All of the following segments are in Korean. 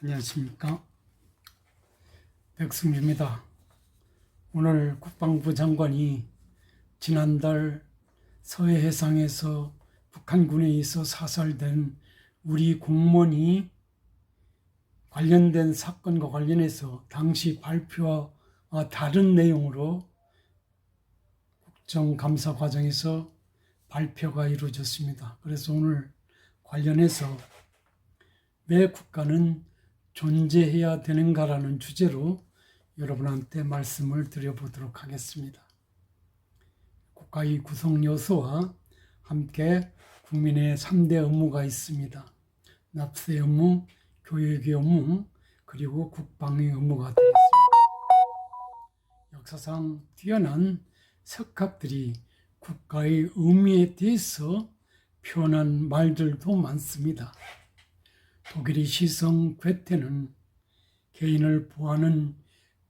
안녕하십니까. 백승주입니다. 오늘 국방부 장관이 지난달 서해해상에서 북한군에 의해서 사살된 우리 공무원이 관련된 사건과 관련해서 당시 발표와 다른 내용으로 국정감사 과정에서 발표가 이루어졌습니다. 그래서 오늘 관련해서 왜 국가는 존재해야 되는가라는 주제로 여러분한테 말씀을 드려보도록 하겠습니다. 국가의 구성 요소와 함께 국민의 3대 업무가 있습니다. 납세 업무, 교육의 업무, 그리고 국방의 업무가 되겠습니다. 역사상 뛰어난 석학들이 국가의 의미에 대해서 표현한 말들도 많습니다. 독일의 시성 괴테는 개인을 보호하는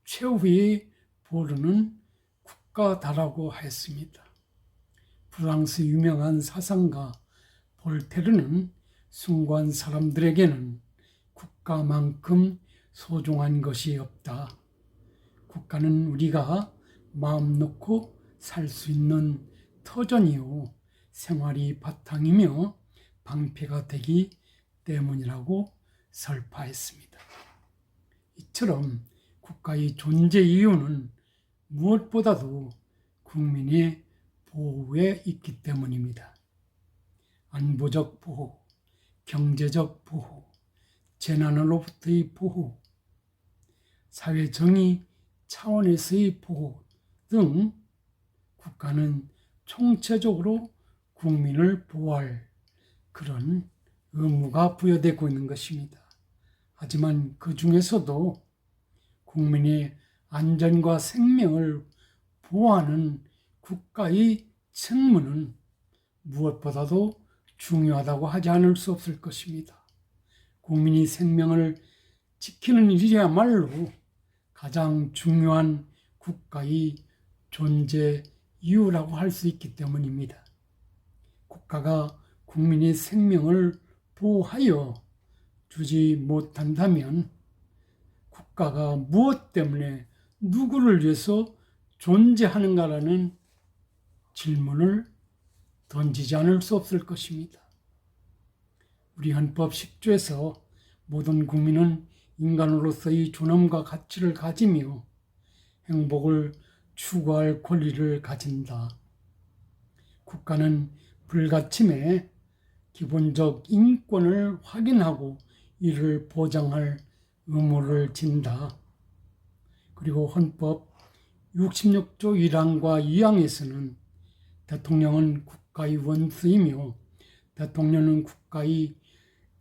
최후의 보루는 국가다라고 했습니다. 프랑스 유명한 사상가 볼테르는 숭고한 사람들에게는 국가만큼 소중한 것이 없다. 국가는 우리가 마음 놓고 살 수 있는 터전이요 생활이 바탕이며 방패가 되기 때문이라고 설파했습니다. 이처럼 국가의 존재 이유는 무엇보다도 국민의 보호에 있기 때문입니다. 안보적 보호, 경제적 보호, 재난으로부터의 보호, 사회정의 차원에서의 보호 등 국가는 총체적으로 국민을 보호할 그런 의무가 부여되고 있는 것입니다. 하지만 그 중에서도 국민의 안전과 생명을 보호하는 국가의 책무는 무엇보다도 중요하다고 하지 않을 수 없을 것입니다. 국민의 생명을 지키는 일이야말로 가장 중요한 국가의 존재 이유라고 할 수 있기 때문입니다. 국가가 국민의 생명을 보호하여 주지 못한다면 국가가 무엇 때문에 누구를 위해서 존재하는가라는 질문을 던지지 않을 수 없을 것입니다. 우리 헌법 10조에서 모든 국민은 인간으로서의 존엄과 가치를 가지며 행복을 추구할 권리를 가진다. 국가는 불가침에 기본적 인권을 확인하고 이를 보장할 의무를 진다. 그리고 헌법 66조 1항과 2항에서는 대통령은 국가의 원수이며 대통령은 국가의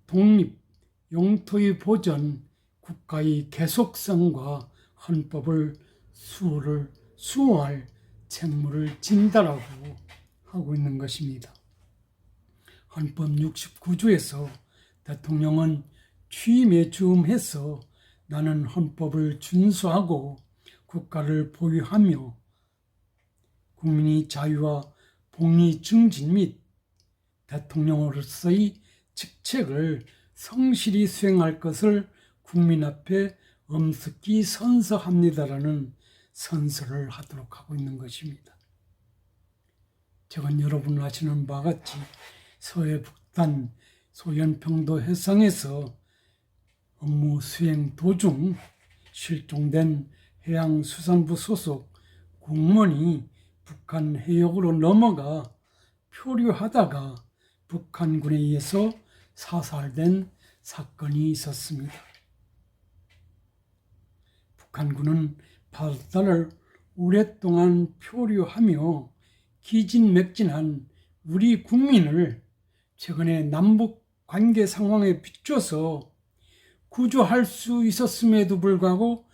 독립, 영토의 보전, 국가의 계속성과 헌법을 수호할 책무를 진다라고 하고 있는 것입니다. 헌법 69조에서 대통령은 취임에 즈음해서 나는 헌법을 준수하고 국가를 보유하며 국민의 자유와 복리 증진 및 대통령으로서의 직책을 성실히 수행할 것을 국민 앞에 엄숙히 선서합니다라는 선서를 하도록 하고 있는 것입니다. 저건 여러분 아시는 바와 같이 서해 북단 소연평도 해상에서 업무 수행 도중 실종된 해양수산부 소속 공무원이 북한 해역으로 넘어가 표류하다가 북한군에 의해서 사살된 사건이 있었습니다. 북한군은 바다를 오랫동안 표류하며 기진맥진한 우리 국민을 최근에 남북 관계 상황에 비춰서 구조할 수 있었음에도 불구하고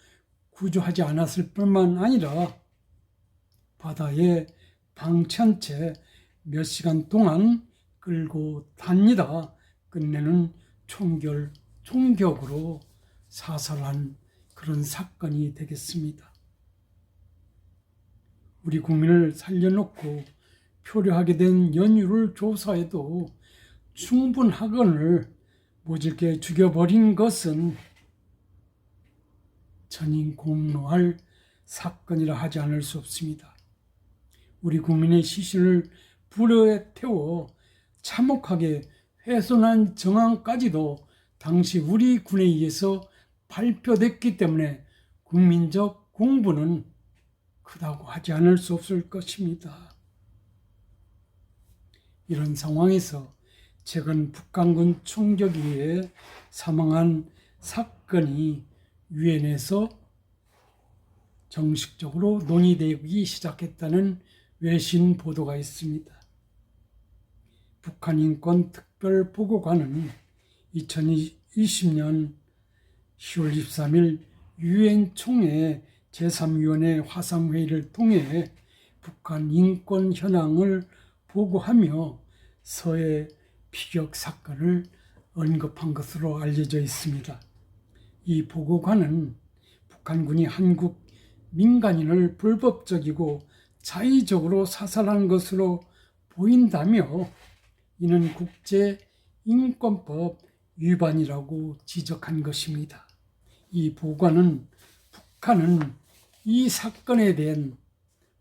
구조하지 않았을 뿐만 아니라 바다에 방치한 채 몇 시간 동안 끌고 다니다 끝내는 총격으로 사살한 그런 사건이 되겠습니다. 우리 국민을 살려놓고 표류하게 된 연유를 조사해도 충분하거늘 모질게 죽여버린 것은 전인공로할 사건이라 하지 않을 수 없습니다. 우리 국민의 시신을 불에 태워 참혹하게 훼손한 정황까지도 당시 우리 군에 의해서 발표됐기 때문에 국민적 공분은 크다고 하지 않을 수 없을 것입니다. 이런 상황에서 최근 북한군 총격에 의해 사망한 사건이 유엔에서 정식적으로 논의되기 시작했다는 외신 보도가 있습니다. 북한 인권 특별보고관은 2020년 10월 23일 유엔 총회 제3위원회 화상회의를 통해 북한 인권 현황을 보고하며 서해 피격 사건을 언급한 것으로 알려져 있습니다. 이 보고관은 북한군이 한국 민간인을 불법적이고 자의적으로 사살한 것으로 보인다며 이는 국제인권법 위반이라고 지적한 것입니다. 이 보고관은 북한은 이 사건에 대한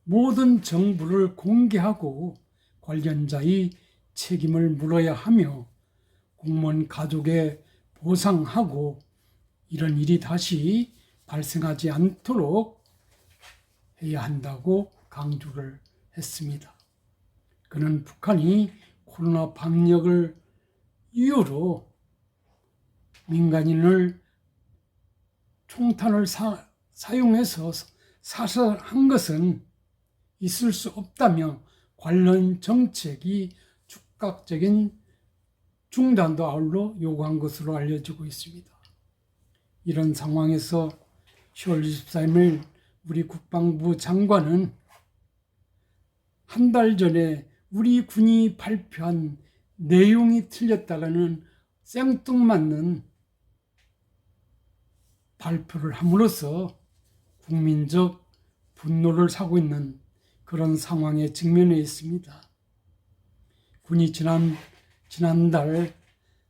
모든 정보를 공개하고 관련자의 책임을 물어야 하며 공무원 가족에 보상하고 이런 일이 다시 발생하지 않도록 해야 한다고 강조를 했습니다. 그는 북한이 코로나 방역을 이유로 민간인을 총탄을 사용해서 사살한 것은 있을 수 없다며 관련 정책이 즉각적인 중단도 아울러 요구한 것으로 알려지고 있습니다. 이런 상황에서 10월 23일 우리 국방부 장관은 한 달 전에 우리 군이 발표한 내용이 틀렸다라는 생뚱맞는 발표를 함으로써 국민적 분노를 사고 있는 그런 상황에 직면해 있습니다. 군이 지난달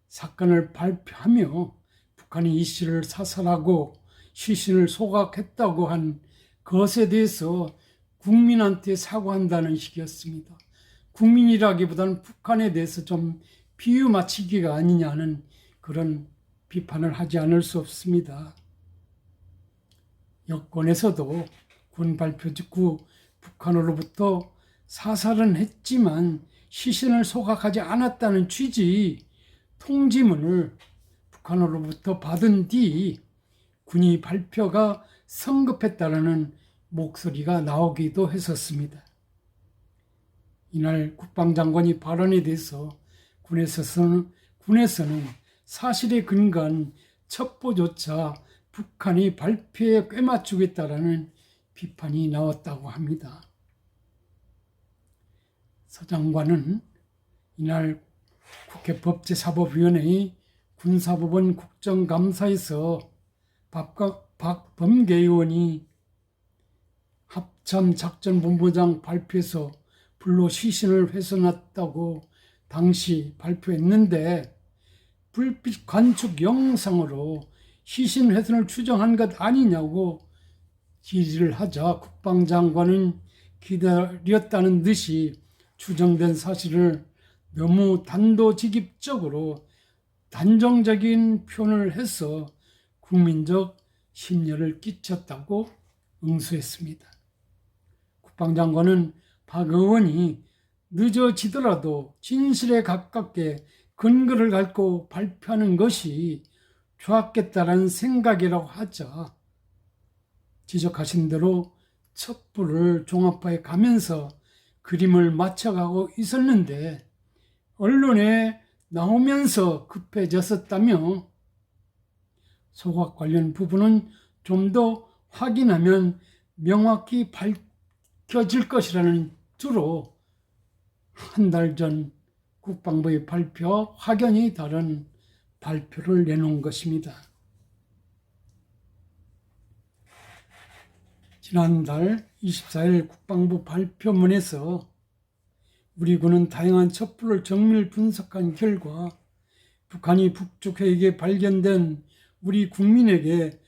사건을 발표하며 북한이 이 씨를 사살하고 시신을 소각했다고 한 것에 대해서 국민한테 사과한다는 식이었습니다. 국민이라기보다는 북한에 대해서 좀 비유 맞추기가 아니냐는 그런 비판을 하지 않을 수 없습니다. 여권에서도 군 발표 직후 북한으로부터 사살은 했지만 시신을 소각하지 않았다는 취지의 통지문을 북한으로부터 받은 뒤 군이 발표가 성급했다는 목소리가 나오기도 했었습니다. 이날 국방장관이 발언에 대해서 군에서는 사실에 근거한 첩보조차 북한이 발표에 꿰맞추겠다라는 비판이 나왔다고 합니다. 서 장관은 이날 국회 법제사법위원회의 군사법원 국정감사에서 박범계 의원이 합참작전본부장 발표에서 불로 시신을 훼손했다고 당시 발표했는데 불빛 관측 영상으로 시신 훼손을 추정한 것 아니냐고 질의를 하자 국방장관은 기다렸다는 듯이 추정된 사실을 너무 단도직입적으로 단정적인 표현을 해서 국민적 심려를 끼쳤다고 응수했습니다. 국방장관은 박 의원이 늦어지더라도 진실에 가깝게 근거를 갖고 발표하는 것이 좋았겠다라는 생각이라고 하자 지적하신 대로 첩보를 종합해 가면서 그림을 맞춰가고 있었는데 언론에 나오면서 급해졌었다며 소각 관련 부분은 좀 더 확인하면 명확히 밝혀질 것이라는 주로 한 달 전 국방부의 발표와 확연히 다른 발표를 내놓은 것입니다. 지난달 24일 국방부 발표문에서 우리 군은 다양한 첩보를 정밀 분석한 결과 북한이 북측해역에 발견된 우리 국민에게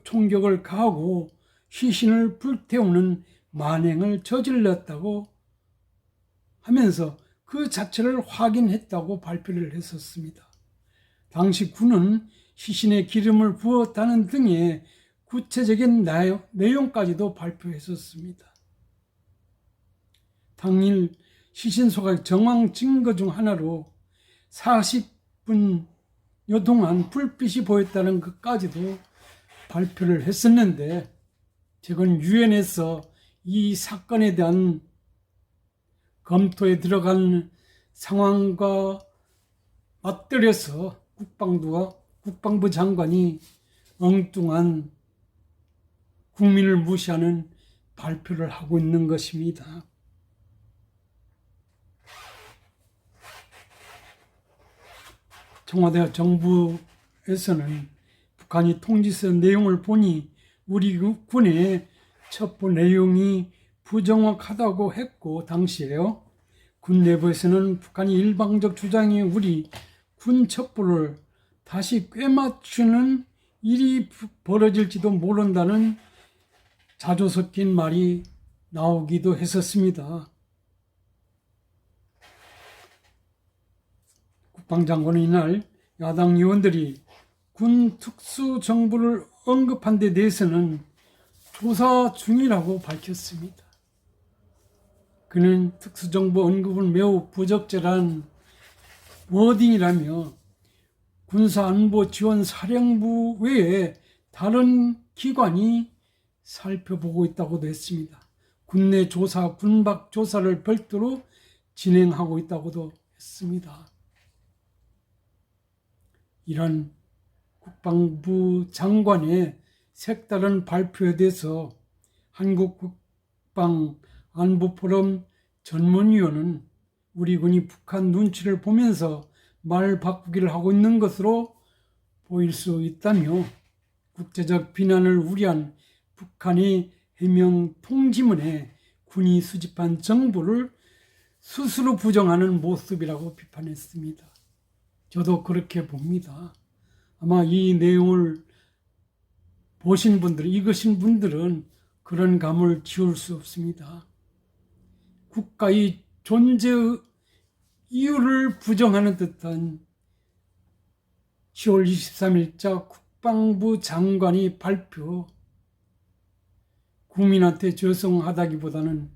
총격을 가하고 시신을 불태우는 만행을 저질렀다고 하면서 그 자체를 확인했다고 발표를 했었습니다. 당시 군은 시신에 기름을 부었다는 등의 구체적인 내용까지도 발표했었습니다. 당일 시신 소각 정황 증거 중 하나로 40분여 동안 불빛이 보였다는 것까지도 발표를 했었는데, 최근 유엔에서 이 사건에 대한 검토에 들어간 상황과 맞들여서 국방부 장관이 엉뚱한 국민을 무시하는 발표를 하고 있는 것입니다. 청와대 정부에서는 북한이 통지서 내용을 보니 우리 군의 첩보 내용이 부정확하다고 했고, 당시에요, 군 내부에서는 북한이 일방적 주장이 우리 군 첩보를 다시 꿰맞추는 일이 벌어질지도 모른다는 자조 섞인 말이 나오기도 했었습니다. 국방장관은 이날 야당 의원들이 군 특수정보를 언급한 데 대해서는 조사 중이라고 밝혔습니다. 그는 특수정보 언급은 매우 부적절한 워딩이라며 군사안보지원사령부 외에 다른 기관이 살펴보고 있다고도 했습니다. 군내 조사, 군밖 조사를 별도로 진행하고 있다고도 했습니다. 이런 국방부 장관의 색다른 발표에 대해서 한국국방안보포럼 전문위원은 우리 군이 북한 눈치를 보면서 말 바꾸기를 하고 있는 것으로 보일 수 있다며, 국제적 비난을 우려한 북한의 해명 통지문에 군이 수집한 정보를 스스로 부정하는 모습이라고 비판했습니다. 저도 그렇게 봅니다. 아마 이 내용을 보신 분들, 읽으신 분들은 그런 감을 지울 수 없습니다. 국가의 존재의 이유를 부정하는 듯한 10월 23일자 국방부 장관이 발표, 국민한테 죄송하다기보다는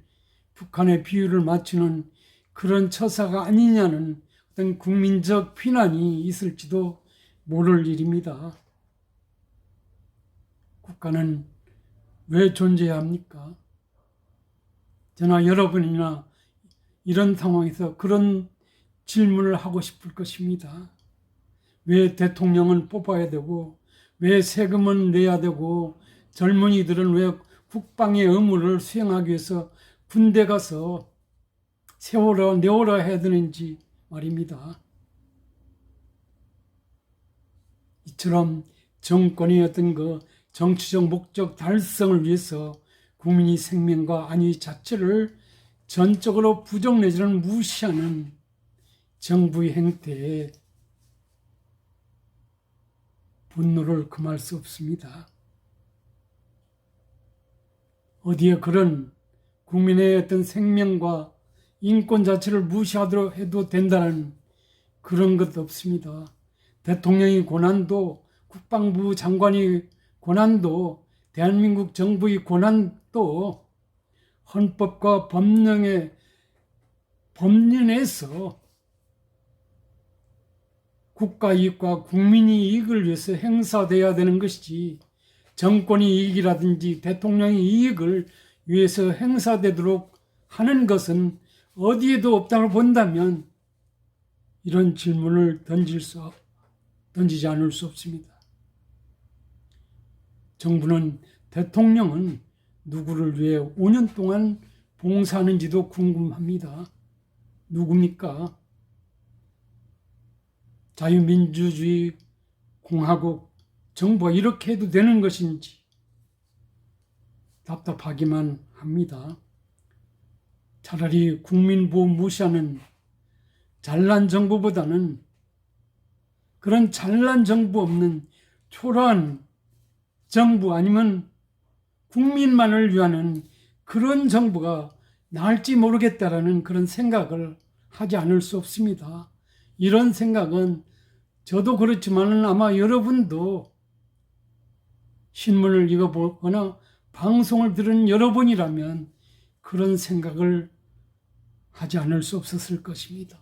북한의 비유를 맞추는 그런 처사가 아니냐는 어떤 국민적 비난이 있을지도 모를 일입니다. 국가는 왜 존재해야 합니까? 저나 여러분이나 이런 상황에서 그런 질문을 하고 싶을 것입니다. 왜 대통령은 뽑아야 되고, 왜 세금은 내야 되고, 젊은이들은 왜 국방의 의무를 수행하기 위해서 군대 가서 세워라 내워라 해야 되는지 말입니다. 이처럼 정권의 어떤 정치적 목적 달성을 위해서 국민의 생명과 안위 자체를 전적으로 부정 내지는 무시하는 정부의 행태에 분노를 금할 수 없습니다. 어디에 그런 국민의 어떤 생명과 인권 자체를 무시하도록 해도 된다는 그런 것 없습니다. 대통령의 권한도, 국방부 장관의 권한도, 대한민국 정부의 권한도 헌법과 법령에서 국가 이익과 국민의 이익을 위해서 행사돼야 되는 것이지, 정권의 이익이라든지 대통령의 이익을 위해서 행사되도록 하는 것은 어디에도 없다고 본다면 이런 질문을 던지지 않을 수 없습니다. 정부는, 대통령은 누구를 위해 5년 동안 봉사하는지도 궁금합니다. 누굽니까? 자유민주주의 공화국 정부가 이렇게 해도 되는 것인지 답답하기만 합니다. 차라리 국민보호 무시하는 잘난 정부보다는 그런 잘난 정부 없는 초라한 정부 아니면 국민만을 위하는 그런 정부가 나을지 모르겠다라는 그런 생각을 하지 않을 수 없습니다. 이런 생각은 저도 그렇지만 아마 여러분도 신문을 읽어보거나 방송을 들은 여러분이라면 그런 생각을 하지 않을 수 없었을 것입니다.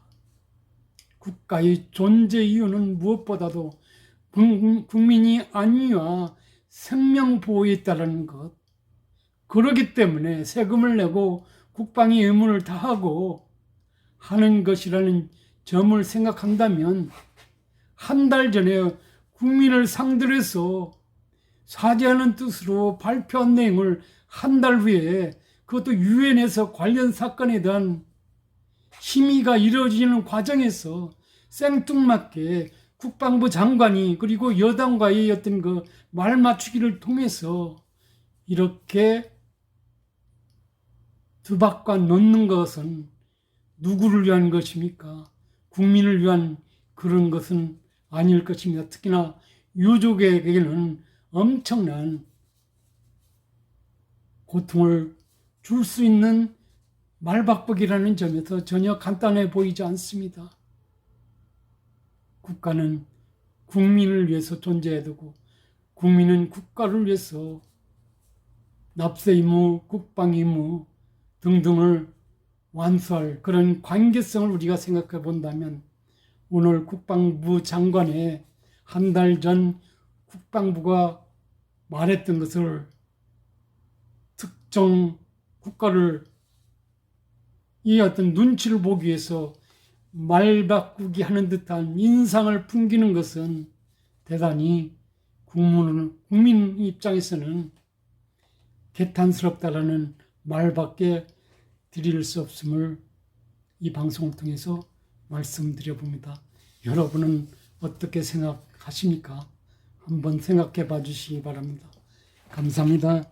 국가의 존재 이유는 무엇보다도 국민이 안위와 생명 보호에 있다는 것. 그렇기 때문에 세금을 내고 국방의 의무를 다하고 하는 것이라는 점을 생각한다면 한 달 전에 국민을 상대로 해서 사죄하는 뜻으로 발표한 내용을 한 달 후에 그것도 유엔에서 관련 사건에 대한 심의가 이루어지는 과정에서 생뚱맞게 국방부 장관이 그리고 여당과의 어떤 그 말 맞추기를 통해서 이렇게 두박과 놓는 것은 누구를 위한 것입니까? 국민을 위한 그런 것은 아닐 것입니다. 특히나 유족에게는 엄청난 고통을 줄 수 있는 말박박이라는 점에서 전혀 간단해 보이지 않습니다. 국가는 국민을 위해서 존재해야 되고 국민은 국가를 위해서 납세 의무, 국방 의무 등등을 완수할 그런 관계성을 우리가 생각해 본다면 오늘 국방부 장관의 한 달 전 국방부가 말했던 것을 특정 국가를 이 어떤 눈치를 보기 위해서 말 바꾸기 하는 듯한 인상을 풍기는 것은 대단히 국민 입장에서는 개탄스럽다라는 말밖에 드릴 수 없음을 이 방송을 통해서 말씀드려 봅니다. 여러분은 어떻게 생각하십니까? 한번 생각해 봐 주시기 바랍니다. 감사합니다.